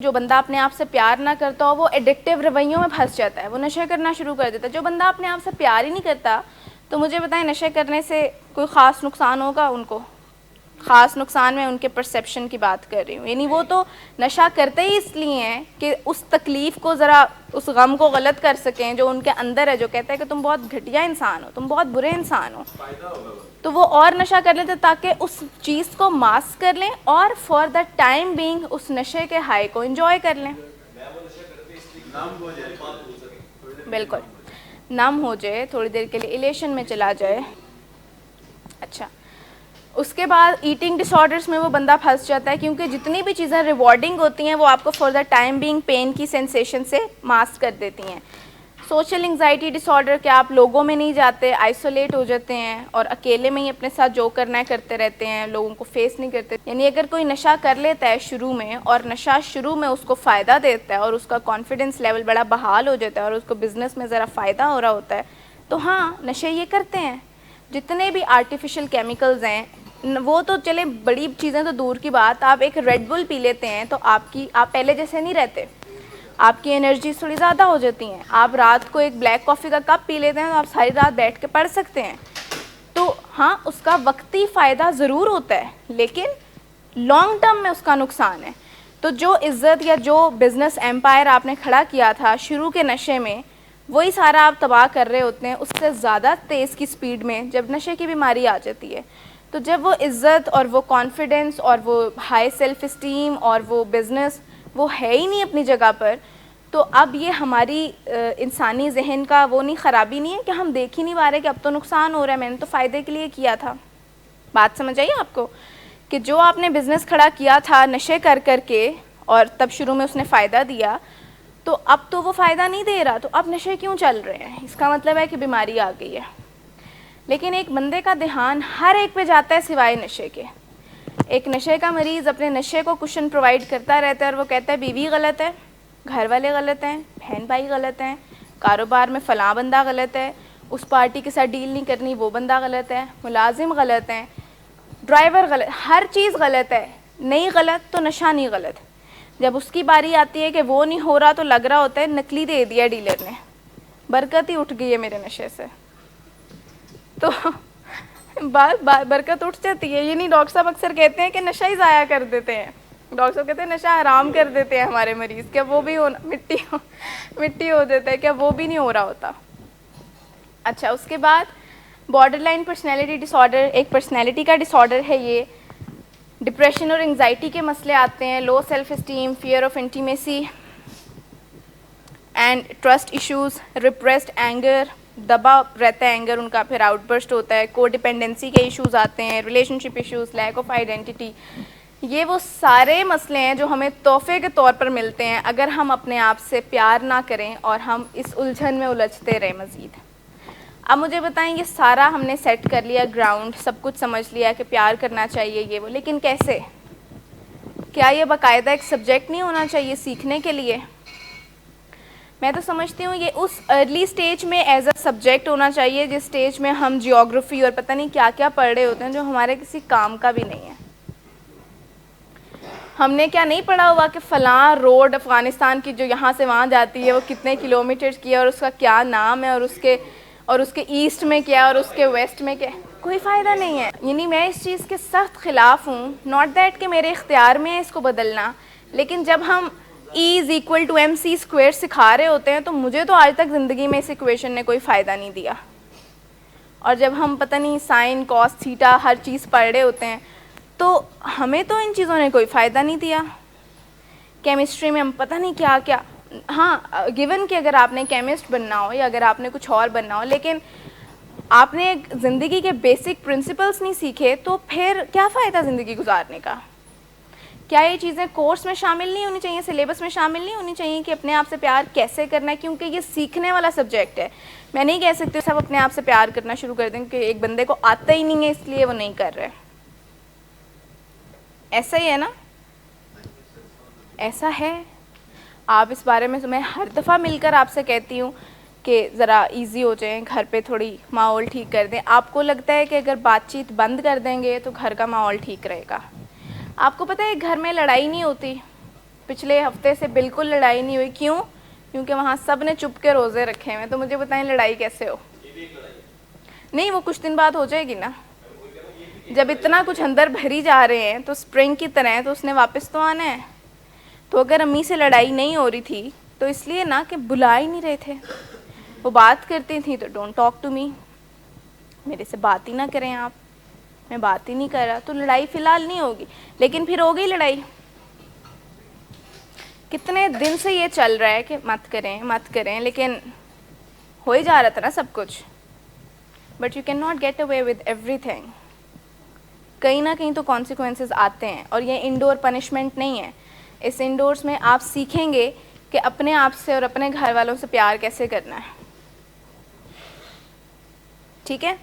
جو بندہ اپنے آپ سے پیار نہ کرتا ہو وہ ایڈکٹیو رویوں میں پھنس جاتا ہے, وہ نشے کرنا شروع کر دیتا ہے. جو بندہ اپنے آپ سے پیار ہی نہیں کرتا تو مجھے بتائیں نشے کرنے سے کوئی خاص نقصان ہوگا ان کو؟ خاص نقصان میں ان کے پرسیپشن کی بات کر رہی ہوں. یعنی وہ تو نشہ کرتے ہی اس لیے ہیں کہ اس تکلیف کو ذرا اس غم کو غلط کر سکیں جو ان کے اندر ہے, جو کہتا ہے کہ تم بہت گھٹیا انسان ہو, تم بہت برے انسان ہو, تو وہ اور نشہ کر لیتے تاکہ اس چیز کو ماسک کر لیں اور فار دا ٹائم بینگ اس نشے کے ہائی کو انجوائے کر لیں. بالکل نم ہو جائے, تھوڑی دیر کے لیے ایلیشن میں چلا جائے. اچھا, اس کے بعد ایٹنگ ڈس آرڈرس میں وہ بندہ پھنس جاتا ہے کیونکہ جتنی بھی چیزیں ریوارڈنگ ہوتی ہیں وہ آپ کو for the time being pain کی سینسیشن سے ماسک کر دیتی ہیں. سوشل انگزائٹی ڈس آرڈر کہ آپ لوگوں میں نہیں جاتے, آئسولیٹ ہو جاتے ہیں اور اکیلے میں ہی اپنے ساتھ جو کرنا ہے کرتے رہتے ہیں, لوگوں کو فیس نہیں کرتے. یعنی اگر کوئی نشہ کر لیتا ہے شروع میں اور نشہ شروع میں اس کو فائدہ دیتا ہے اور اس کا کانفیڈنس لیول بڑا بحال ہو جاتا ہے اور اس کو بزنس میں ذرا فائدہ ہو رہا ہوتا ہے تو ہاں نشے یہ کرتے ہیں. جتنے بھی آرٹیفیشل کیمیکلز ہیں وہ تو چلے, بڑی چیزیں تو دور کی بات, آپ ایک ریڈ بل پی لیتے ہیں تو آپ پہلے جیسے نہیں رہتے, آپ کی انرجی تھوڑی زیادہ ہو جاتی ہیں. آپ رات کو ایک بلیک کافی کا کپ پی لیتے ہیں تو آپ ساری رات بیٹھ کے پڑھ سکتے ہیں. تو ہاں اس کا وقتی فائدہ ضرور ہوتا ہے لیکن لانگ ٹرم میں اس کا نقصان ہے. تو جو عزت یا جو بزنس ایمپائر آپ نے کھڑا کیا تھا شروع کے نشے میں, وہی سارا آپ تباہ کر رہے ہوتے ہیں اس سے زیادہ تیز کی سپیڈ میں جب نشے کی بیماری آ جاتی ہے. تو جب وہ عزت اور وہ کانفیڈنس اور وہ ہائی سیلف اسٹیم اور وہ بزنس وہ ہے ہی نہیں اپنی جگہ پر, تو اب یہ ہماری انسانی ذہن کا وہ نہیں, خرابی نہیں ہے کہ ہم دیکھ ہی نہیں پا رہے کہ اب تو نقصان ہو رہا ہے, میں نے تو فائدے کے لیے کیا تھا. بات سمجھ آئی آپ کو کہ جو آپ نے بزنس کھڑا کیا تھا نشے کر کر کے اور تب شروع میں اس نے فائدہ دیا, تو اب تو وہ فائدہ نہیں دے رہا, تو اب نشے کیوں چل رہے ہیں؟ اس کا مطلب ہے کہ بیماری آ گئی ہے. لیکن ایک بندے کا دھیان ہر ایک پہ جاتا ہے سوائے نشے کے. ایک نشے کا مریض اپنے نشے کو کشن پرووائڈ کرتا رہتا ہے اور وہ کہتا ہے بیوی غلط ہے, گھر والے غلط ہیں, بہن بھائی غلط ہیں, کاروبار میں فلاں بندہ غلط ہے, اس پارٹی کے ساتھ ڈیل نہیں کرنی وہ بندہ غلط ہے, ملازم غلط ہیں, ڈرائیور غلط, ہر چیز غلط ہے. نہیں غلط تو نشہ نہیں غلط. جب اس کی باری آتی ہے کہ وہ نہیں ہو رہا تو لگ رہا ہوتا ہے نکلی دے دیا ڈیلر نے, برکت ہی اٹھ گئی ہے میرے نشے سے. تو برکت اٹھ جاتی ہے. یہ نہیں, ڈاکٹر صاحب اکثر کہتے ہیں کہ نشہ ہی ضائع کر دیتے ہیں. ڈاکٹر صاحب کہتے ہیں نشہ حرام کر دیتے ہیں ہمارے مریض, کیا وہ بھی مٹی ہو جاتا ہے, کیا وہ بھی نہیں ہو رہا ہوتا. اچھا, اس کے بعد بارڈر لائن پرسنالٹی ڈس آرڈر ایک پرسنالٹی کا ڈس آرڈر ہے. یہ ڈپریشن اور انگزائٹی کے مسئلے آتے ہیں, low self esteem, fear of intimacy and trust issues, repressed anger, دبا رہتا ہے اینگر ان کا, پھر آؤٹ برسٹ ہوتا ہے, کو ڈیپینڈنسی کے ایشوز آتے ہیں, relation ship issues, lack of identity. یہ وہ سارے مسئلے ہیں جو ہمیں تحفے کے طور پر ملتے ہیں اگر ہم اپنے آپ سے پیار نہ کریں اور ہم اس الجھن میں الجھتے رہیں مزید. اب مجھے بتائیں یہ سارا ہم نے سیٹ کر لیا گراؤنڈ, سب کچھ سمجھ لیا کہ پیار کرنا چاہیے یہ وہ, لیکن کیسے؟ کیا یہ باقاعدہ ایک سبجیکٹ نہیں ہونا چاہیے سیکھنے کے لیے؟ میں تو سمجھتی ہوں یہ اس ارلی سٹیج میں ایز اے سبجیکٹ ہونا چاہیے جس سٹیج میں ہم جیوگرافی اور پتہ نہیں کیا کیا پڑھ رہے ہوتے ہیں جو ہمارے کسی کام کا بھی نہیں ہے. ہم نے کیا نہیں پڑھا ہوا کہ فلاں روڈ افغانستان کی جو یہاں سے وہاں جاتی ہے وہ کتنے کلومیٹرز کی ہے اور اس کا کیا نام ہے اور اس کے ایسٹ میں کیا اور اس کے ویسٹ میں کیا, کوئی فائدہ نہیں ہے. یعنی میں اس چیز کے سخت خلاف ہوں, ناٹ دیٹ کہ میرے اختیار میں ہے اس کو بدلنا, لیکن جب ہم E=mc² سکھا رہے ہوتے ہیں تو مجھے تو آج تک زندگی میں اس ایکویشن نے کوئی فائدہ نہیں دیا. اور جب ہم پتہ نہیں سائن کاس تھیٹا ہر چیز پڑھ رہے ہوتے ہیں تو ہمیں تو ان چیزوں نے کوئی فائدہ نہیں دیا. کیمسٹری میں ہم پتہ نہیں کیا کیا, ہاں گیون کہ اگر آپ نے کیمسٹ بننا ہو یا اگر آپ نے کچھ اور بننا ہو لیکن آپ نے زندگی کے بیسک پرنسپلس نہیں سیکھے تو پھر کیا فائدہ زندگی گزارنے کا؟ کیا یہ چیزیں کورس میں شامل نہیں ہونی چاہیے, سلیبس میں شامل نہیں ہونی چاہیے کہ اپنے آپ سے پیار کیسے کرنا ہے؟ کیونکہ یہ سیکھنے والا سبجیکٹ ہے. میں نہیں کہہ سکتی سب اپنے آپ سے پیار کرنا شروع کر دیں کہ ایک بندے کو آتا ہی نہیں ہے اس لیے وہ نہیں کر رہے. ایسا ہی ہے نا؟ ایسا ہے. آپ اس بارے میں میں ہر دفعہ مل کر آپ سے کہتی ہوں کہ ذرا ایزی ہو جائیں, گھر پہ تھوڑی ماحول ٹھیک کر دیں. آپ کو لگتا ہے کہ اگر بات چیت بند کر دیں گے تو گھر کا ماحول ٹھیک رہے گا. آپ کو پتہ ہے گھر میں لڑائی نہیں ہوتی, پچھلے ہفتے سے بالکل لڑائی نہیں ہوئی. کیوں؟ کیونکہ وہاں سب نے چپ کے روزے رکھے ہوئے. تو مجھے بتائیں لڑائی کیسے ہو؟ نہیں وہ کچھ دن بعد ہو جائے گی نا. جب اتنا کچھ اندر بھری جا رہے ہیں تو اسپرنگ کی طرح ہے تو اس نے واپس تو آنا ہے. تو اگر امی سے لڑائی نہیں ہو رہی تھی تو اس لیے نا کہ بلا ہی نہیں رہے تھے. وہ بات کرتی تھیں تو ڈونٹ ٹاک ٹو می, میرے سے بات ہی نہ کریں آپ, میں بات ہی نہیں کر رہا. تو لڑائی فی الحال نہیں ہوگی, لیکن پھر ہو گئی لڑائی. کتنے دن سے یہ چل رہا ہے کہ مت کریں مت کریں, لیکن ہو ہی جا رہا تھا نا سب کچھ. But you can not get away with ایوری تھنگ. کہیں نہ کہیں تو کانسیکوینسز آتے ہیں, اور یہ انڈور پنشمنٹ نہیں ہے. اس انڈورس میں آپ سیکھیں گے کہ اپنے آپ سے اور اپنے گھر والوں سے پیار کیسے کرنا ہے. ٹھیک ہے.